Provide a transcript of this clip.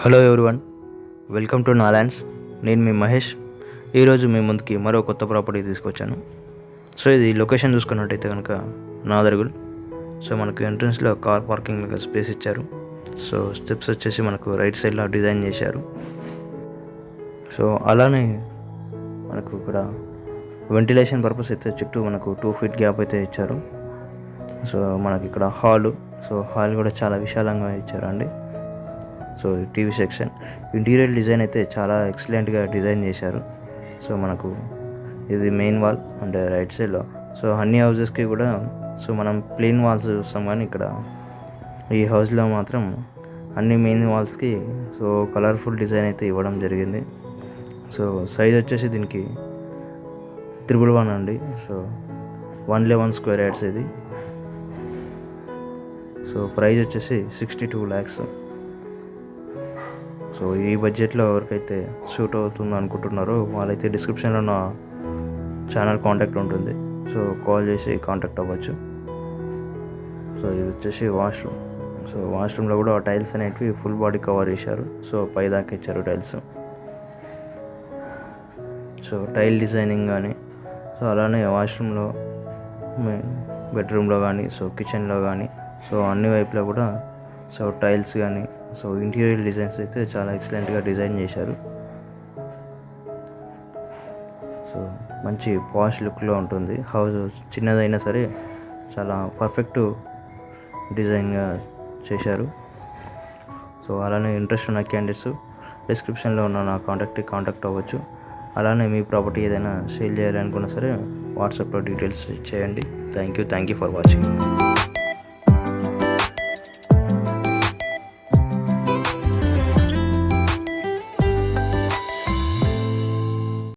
Hello everyone, welcome to Nalands. నేను మీ మహేష్. ఈరోజు మీ ముందుకి మరో కొత్త ప్రాపర్టీ తీసుకొచ్చాను. సో ఇది లొకేషన్ చూసుకున్నట్టయితే కనుక నాదర్గుల్. సో మనకు ఎంట్రన్స్లో కార్ పార్కింగ్ స్పేస్ ఇచ్చారు. సో స్టెప్స్ వచ్చేసి మనకు రైట్ సైడ్లో డిజైన్ చేశారు. సో అలానే మనకు ఇక్కడ వెంటిలేషన్ పర్పస్ అయితే చుట్టూ మనకు 2 feet గ్యాప్ అయితే ఇచ్చారు. సో మనకి ఇక్కడ హాల్ కూడా చాలా విశాలంగా ఇచ్చారండి. So TV section, interior design అయితే చాలా ఎక్సలెంట్గా డిజైన్ చేశారు. సో మనకు ఇది మెయిన్ వాల్ అండ్ రైట్ సైడ్లో సో అన్ని హౌజెస్కి కూడా సో మనం ప్లెయిన్ వాల్స్ చూస్తాం, కానీ ఇక్కడ ఈ హౌస్లో మాత్రం అన్ని మెయిన్ వాల్స్కి సో కలర్ఫుల్ డిజైన్ అయితే ఇవ్వడం జరిగింది. సో సైజ్ వచ్చేసి దీనికి 111 అండి. సో 111 square yards ఇది. సో ప్రైస్ వచ్చేసి 62 lakhs. సో ఈ బడ్జెట్లో ఎవరికైతే సూట్ అవుతుందో అనుకుంటున్నారో వాళ్ళైతే డిస్క్రిప్షన్లో నా ఛానల్ కాంటాక్ట్ ఉంటుంది. సో కాల్ చేసి కాంటాక్ట్ అవ్వచ్చు. సో ఇది వచ్చేసి వాష్రూమ్. సో వాష్రూమ్లో కూడా టైల్స్ అనేటివి ఫుల్ బాడీ కవర్ చేశారు. సో పై దాకా ఇచ్చారు టైల్స్. సో టైల్ డిజైనింగ్ కానీ సో అలానే వాష్రూమ్లో బెడ్రూమ్లో కానీ సో కిచెన్లో కానీ సో అన్ని వైపులో కూడా సో టైల్స్ కానీ సో ఇంటీరియర్ డిజైన్స్ అయితే చాలా ఎక్సలెంట్గా డిజైన్ చేశారు. సో మంచి పాష్ లుక్లో ఉంటుంది. హౌస్ చిన్నదైనా సరే చాలా పర్ఫెక్ట్ డిజైన్గా చేశారు. సో అలానే ఇంట్రెస్ట్ ఉన్న క్యాండిడేట్స్ డిస్క్రిప్షన్లో ఉన్న నా కాంటాక్ట్ అవ్వచ్చు. అలానే మీ ప్రాపర్టీ ఏదైనా సేల్ చేయాలనుకున్నా సరే వాట్సాప్లో డీటెయిల్స్ చేయండి. Thank you for watching.